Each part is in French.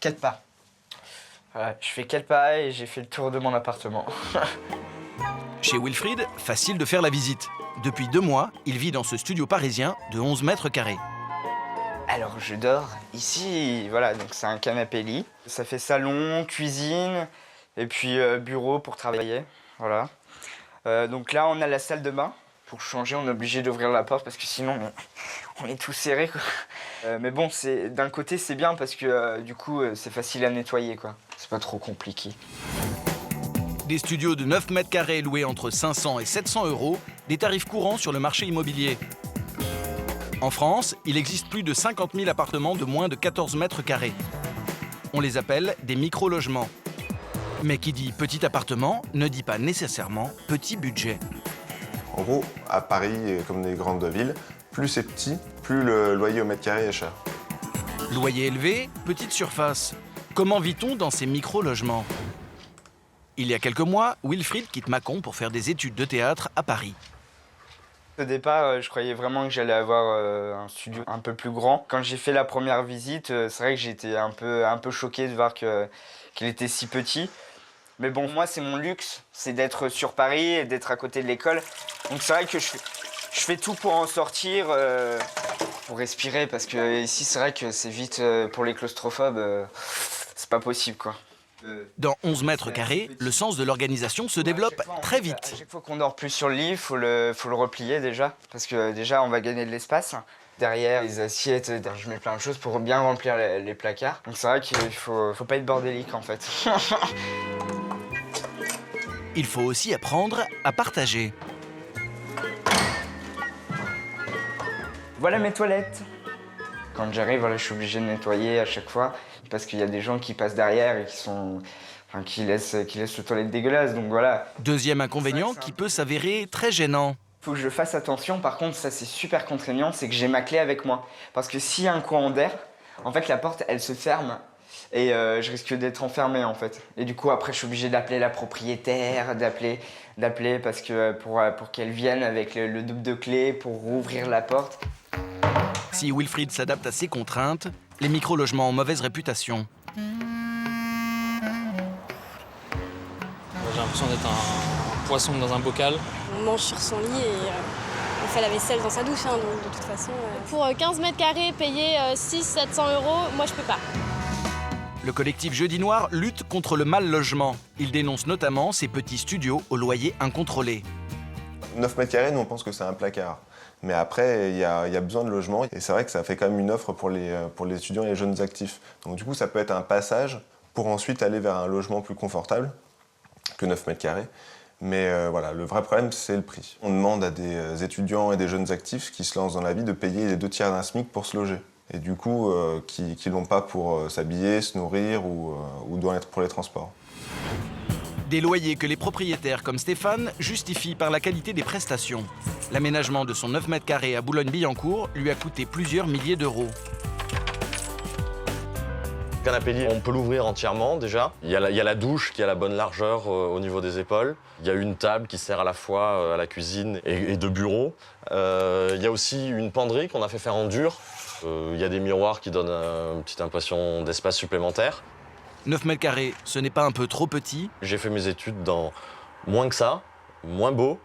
4 pas. Voilà, je fais 4 pas et j'ai fait le tour de mon appartement. Chez Wilfried, facile de faire la visite. Depuis 2 mois, il vit dans ce studio parisien de 11 mètres carrés. Alors je dors ici, voilà, donc c'est un canapé-lit. Ça fait salon, cuisine et puis bureau pour travailler, voilà. Donc là on a la salle de bain. Pour changer, on est obligé d'ouvrir la porte parce que sinon on est tout serré, quoi. Mais bon, d'un côté c'est bien parce que du coup c'est facile à nettoyer, quoi. C'est pas trop compliqué. Des studios de 9 mètres carrés loués entre 500 et 700 €, des tarifs courants sur le marché immobilier. En France, il existe plus de 50 000 appartements de moins de 14 mètres carrés. On les appelle des micro-logements. Mais qui dit petit appartement ne dit pas nécessairement petit budget. En gros, à Paris, comme des grandes villes, plus c'est petit, plus le loyer au mètre carré est cher. Loyer élevé, petite surface. Comment vit-on dans ces micro-logements? Il y a quelques mois, Wilfried quitte Mâcon pour faire des études de théâtre à Paris. Au départ, je croyais vraiment que j'allais avoir un studio un peu plus grand. Quand j'ai fait la première visite, c'est vrai que j'étais un peu choqué de voir qu'il était si petit. Mais bon, moi, c'est mon luxe, c'est d'être sur Paris et d'être à côté de l'école. Donc c'est vrai que je fais tout pour en sortir, pour respirer, parce que ici, c'est vrai que c'est vite, pour les claustrophobes, c'est pas possible, quoi. Dans 11 mètres carrés, le sens de l'organisation se développe très vite. À chaque fois qu'on dort plus sur le lit, faut le replier déjà, parce que déjà on va gagner de l'espace. Derrière les assiettes, je mets plein de choses pour bien remplir les placards. Donc c'est vrai qu'il faut pas être bordélique en fait. Il faut aussi apprendre à partager. Voilà mes toilettes. Quand j'arrive, voilà, je suis obligé de nettoyer à chaque fois, parce qu'il y a des gens qui passent derrière et qui laissent les toilettes dégueulasses, donc voilà. Deuxième inconvénient qui peut s'avérer très gênant. Faut que je fasse attention, par contre, ça c'est super contraignant, c'est que j'ai ma clé avec moi. Parce que s'il y a un courant d'air, en fait la porte elle se ferme et je risque d'être enfermé en fait. Et du coup après je suis obligé d'appeler la propriétaire, d'appeler parce que pour qu'elle vienne avec le double de clé pour rouvrir la porte. Si Wilfried s'adapte à ces contraintes, les micro-logements ont mauvaise réputation. J'ai l'impression d'être un poisson dans un bocal. On mange sur son lit et on fait la vaisselle dans sa douche, hein, donc de toute façon. Pour 15 mètres carrés, payer 600-700 €, moi je peux pas. Le collectif Jeudi Noir lutte contre le mal logement. Il dénonce notamment ces petits studios au loyer incontrôlé. 9 mètres carrés, nous on pense que c'est un placard. Mais après, il y a besoin de logement. Et c'est vrai que ça fait quand même une offre pour les étudiants et les jeunes actifs. Donc du coup, ça peut être un passage pour ensuite aller vers un logement plus confortable que 9 mètres carrés. Mais voilà, le vrai problème, c'est le prix. On demande à des étudiants et des jeunes actifs qui se lancent dans la vie de payer les 2/3 d'un SMIC pour se loger. Et du coup, qui l'ont pas pour s'habiller, se nourrir ou doivent être pour les transports. Des loyers que les propriétaires comme Stéphane justifient par la qualité des prestations. L'aménagement de son 9 mètres carrés à Boulogne-Billancourt lui a coûté plusieurs milliers d'euros. Le canapé lit, on peut l'ouvrir entièrement déjà. Il y a la douche qui a la bonne largeur au niveau des épaules. Il y a une table qui sert à la fois à la cuisine et de bureau. Il y a aussi une penderie qu'on a fait faire en dur. Il y a des miroirs qui donnent une petite impression d'espace supplémentaire. 9 mètres carrés, ce n'est pas un peu trop petit? J'ai fait mes études dans moins que ça, moins beau,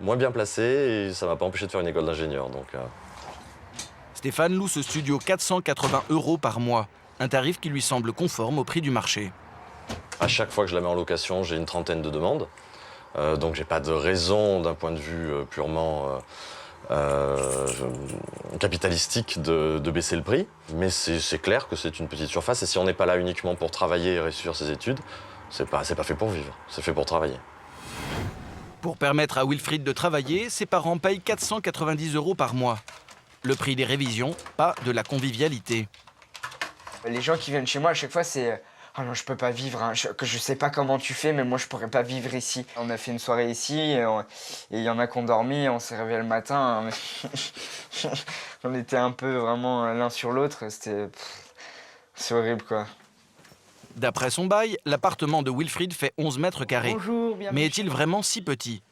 moins bien placé, et ça m'a pas empêché de faire une école d'ingénieur. Stéphane loue ce studio 480 € par mois, un tarif qui lui semble conforme au prix du marché. À chaque fois que je la mets en location, j'ai une trentaine de demandes. Donc j'ai pas de raison, d'un point de vue purement capitalistique, de baisser le prix. Mais c'est clair que c'est une petite surface, et si on n'est pas là uniquement pour travailler et réussir ses études, c'est pas fait pour vivre, c'est fait pour travailler. Pour permettre à Wilfried de travailler, ses parents payent 490 € par mois. Le prix des révisions, pas de la convivialité. Les gens qui viennent chez moi à chaque fois c'est « Oh non, je peux pas vivre, hein. Je sais pas comment tu fais, mais moi je pourrais pas vivre ici. » On a fait une soirée ici, et il y en a qui ont dormi, on s'est réveillé le matin. On était un peu vraiment l'un sur l'autre, c'est horrible, quoi. D'après son bail, l'appartement de Wilfried fait 11 mètres carrés. Bonjour, bienvenue. Mais est-il vraiment si petit?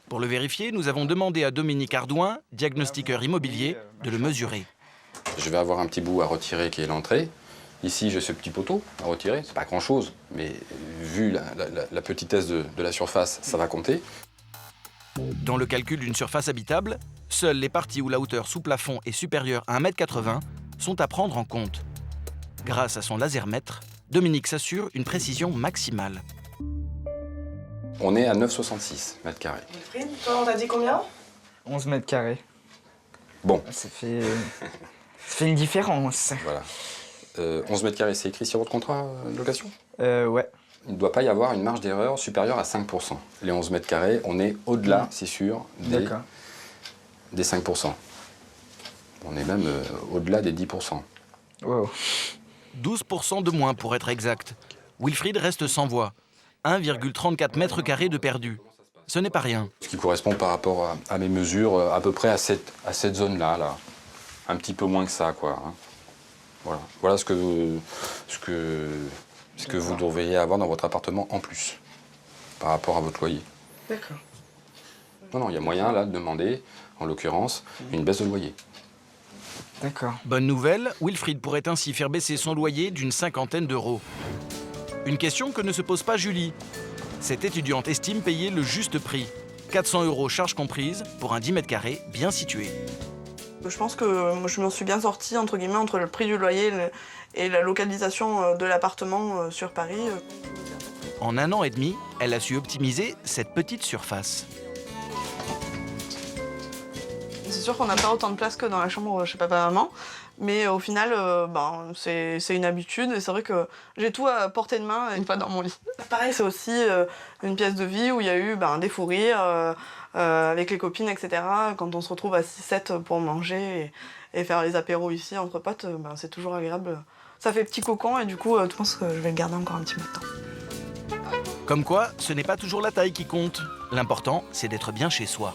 Pour le vérifier, nous avons demandé à Dominique Ardouin, diagnostiqueur immobilier, de le mesurer. Je vais avoir un petit bout à retirer qui est l'entrée. Ici, j'ai ce petit poteau à retirer, c'est pas grand-chose, mais vu la petitesse de la surface, ça va compter. Dans le calcul d'une surface habitable, seules les parties où la hauteur sous plafond est supérieure à 1,80 m sont à prendre en compte. Grâce à son lasermètre, Dominique s'assure une précision maximale. On est à 9,66 mètres carrés. Wilfried, toi, on t'a dit combien? 11 mètres carrés. Bon. Ça fait une différence. Voilà. 11 mètres carrés, c'est écrit sur votre contrat de location? Ouais. Il ne doit pas y avoir une marge d'erreur supérieure à 5%. Les 11 mètres carrés, on est au-delà, c'est sûr, des 5%. On est même au-delà des 10%. Wow. 12% de moins pour être exact. Wilfried reste sans voix. 1,34 mètres carrés de perdu. Ce n'est pas rien. Ce qui correspond par rapport à mes mesures, à peu près à cette zone-là. Là. Un petit peu moins que ça, quoi. Hein. Voilà ce que vous devriez avoir dans votre appartement en plus, par rapport à votre loyer. D'accord. Non, il y a moyen, là, de demander, en l'occurrence, une baisse de loyer. D'accord. Bonne nouvelle, Wilfried pourrait ainsi faire baisser son loyer d'une 50aine d'euros. Une question que ne se pose pas Julie. Cette étudiante estime payer le juste prix. 400 € charges comprises pour un 10 mètres carrés bien situé. Je pense que je m'en suis bien sortie, entre guillemets, entre le prix du loyer et la localisation de l'appartement sur Paris. En 1 an et demi, elle a su optimiser cette petite surface. C'est sûr qu'on n'a pas autant de place que dans la chambre chez papa-maman, mais au final, c'est une habitude et c'est vrai que j'ai tout à portée de main une fois dans mon lit. Pareil, c'est aussi une pièce de vie où il y a eu des fous rires avec les copines, etc. Quand on se retrouve à 6-7 pour manger et faire les apéros ici entre potes, c'est toujours agréable. Ça fait petit cocon et du coup, je pense que je vais le garder encore un petit bout de temps. Comme quoi, ce n'est pas toujours la taille qui compte. L'important, c'est d'être bien chez soi.